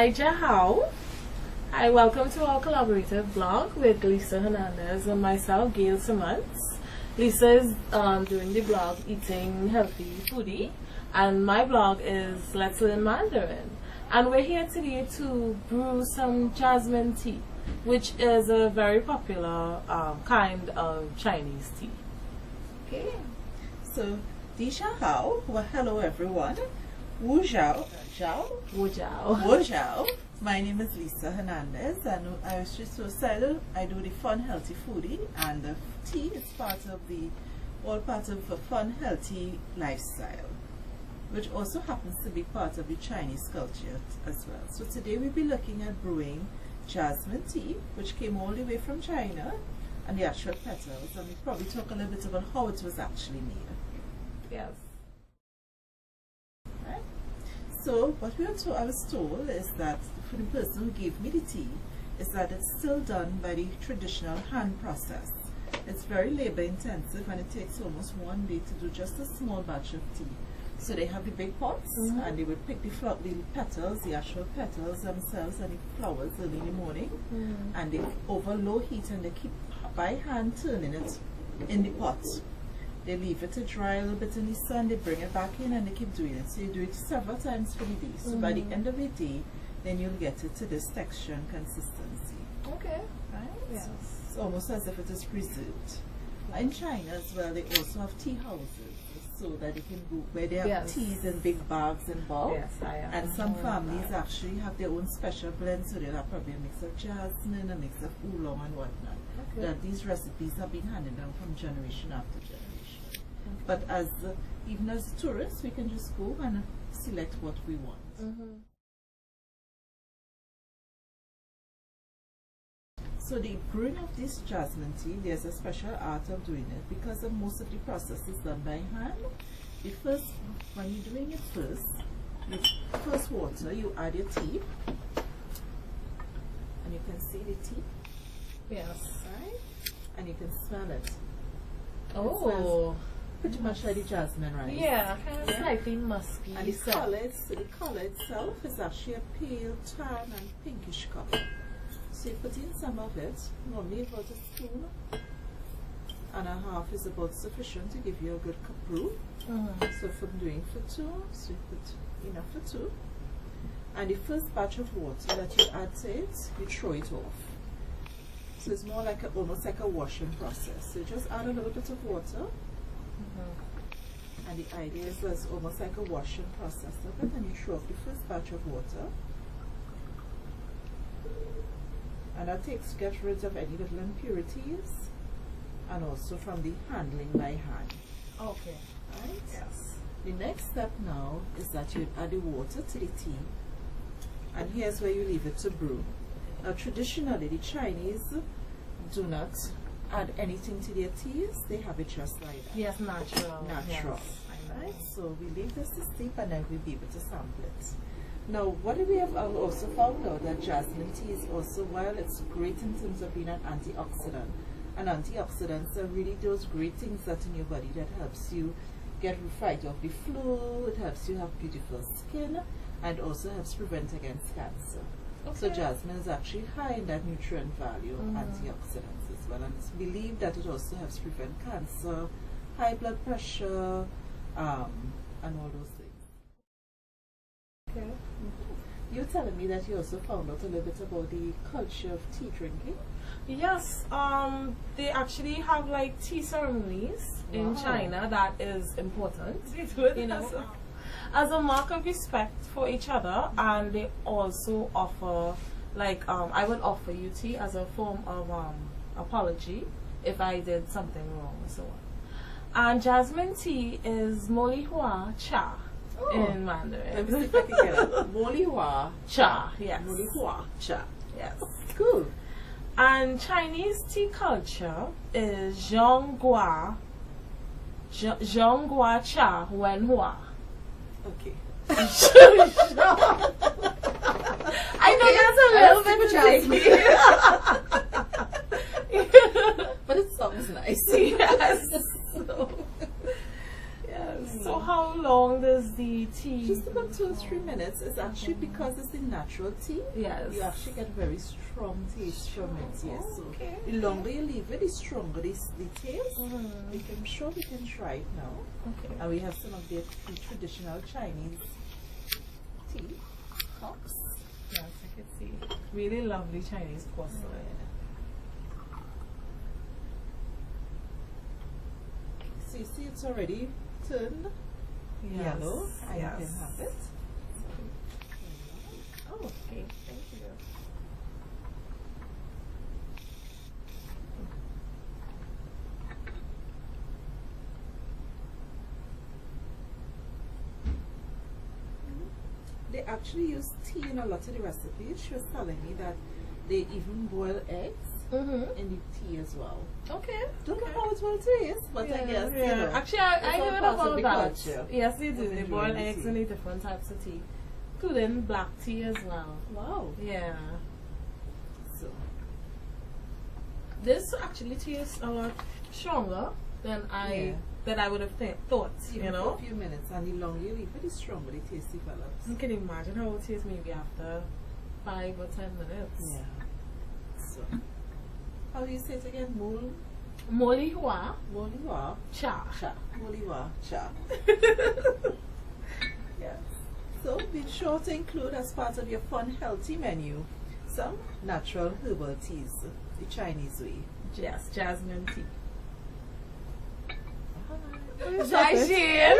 Hi Jahao. Hi, welcome to our collaborative blog with Lisa Hernandez and myself, Gail Simmons. Lisa is doing the blog Eating Healthy Foodie, and my blog is Let's Learn Mandarin. And we're here today to brew some jasmine tea, which is a very popular kind of Chinese tea. Okay, so Di Hao, well, hello everyone. Wu Zhao, Wu Zhao. Wu Zhao. My name is Lisa Hernandez, and I was just so excited. I do the fun, healthy foodie, and the tea is all part of a fun, healthy lifestyle, which also happens to be part of the Chinese culture as well. So today we'll be looking at brewing jasmine tea, which came all the way from China, and the actual petals, and we'll probably talk a little bit about how it was actually made. Yes. So what I was told is that for the person who gave me the tea is that it's still done by the traditional hand process. It's very labor intensive, and it takes almost one day to do just a small batch of tea. So they have the big pots, and they would pick the petals, the actual petals themselves, and the flowers early in the morning, and they over low heat, and they keep by hand turning it in the pot. They leave it to dry a little bit in the sun, they bring it back in, and they keep doing it. So you do it several times for the day. So by the end of the day, then you'll get it to this texture and consistency. Okay. Right? Yes. It's almost as if it is preserved. In China as well, they also have tea houses, so that they can go where they have teas in big bags and bulk. Yes, and some families actually have their own special blend, so they'll have probably a mix of jasmine, a mix of oolong and whatnot. Okay. That these recipes have been handed down from generation after generation. But even as tourists, we can just go and select what we want. So the brewing of this jasmine tea, there's a special art of doing it because most of the process is done by hand. When you're doing it first water, you add your tea, and you can see the tea. Yes. Right? And you can smell it. Oh. Pretty much like the jasmine, right? Yeah, kind of slightly musky. And the color itself is actually a pale tan and pinkish color. So you put in some of it, normally about a spoon and a half is about sufficient to give you a good cup brew. So if I'm doing for two, so you put enough for two. And the first batch of water that you add to it, you throw it off. So it's more like almost like a washing process. So you just add a little bit of water. And the idea is it's almost like a washing process of it, and you throw off the first batch of water, and that takes to get rid of any little impurities, and also from the handling by hand. Okay. Right? Yes. The next step now is that you add the water to the tea, and here's where you leave it to brew. Now traditionally the Chinese do not add anything to their teas, they have it just like that. Yes, natural. Natural. Yes, right? So we leave this to steep, and then we'll be able to sample it. Now, what we have also found out that jasmine tea is also, while it's great in terms of being an antioxidant, and antioxidants are really those great things that in your body that helps you get fight off the flu, it helps you have beautiful skin, and also helps prevent against cancer. Okay. So jasmine is actually high in that nutrient value of antioxidants as well, and it's believed that it also helps prevent cancer, high blood pressure, and all those things. Okay. You're telling me that you also found out a little bit about the culture of tea drinking? Yes, they actually have like tea ceremonies in China that is important. You know, as a mark of respect for each other, and they also offer, like, I would offer you tea as a form of apology if I did something wrong and so on. And jasmine tea is Molihua cha in Mandarin. Let me see if I can get it. Molihua cha, yes. Molihua cha. Yes. Cool. And Chinese tea culture is Zhonggua cha wenhua. Okay. I know that's a little bit tricky. But it sounds nice. Yes. So how long does the the tea? Just about 2 or 3 minutes. It's actually because it's the natural tea. Yes. You actually get very strong taste from it. Yes. Okay. So the longer you leave it, the stronger the taste. I'm sure we can try it now. Okay. And we have some of the traditional Chinese tea cups. Yes, I can see. Really lovely Chinese porcelain. So you see it's already turned yellow. I can have it. Oh, okay. Thank you. They actually use tea in a lot of the recipes. She was telling me that they even boil eggs in the tea as well. Okay. Don't know how it will taste, but I guess, you know. Actually, I all heard part of about the that. culture. Yes, they do. Of They enjoying boil the eggs tea. in the different types of tea, including black tea as well. Wow. Yeah. So, This actually tastes a lot stronger than I would have thought. even You for know. a few minutes, and the longer you leave it, the stronger the taste develops. You can imagine how it tastes maybe after 5 or 10 minutes. Yeah. So, how do you say it again? Molihua Moliwa cha. cha. Moliwa cha. Yes. So, be sure to include as part of your fun, healthy menu some natural herbal teas, the Chinese way. Yes, jasmine tea. Bye. Bye, Shane.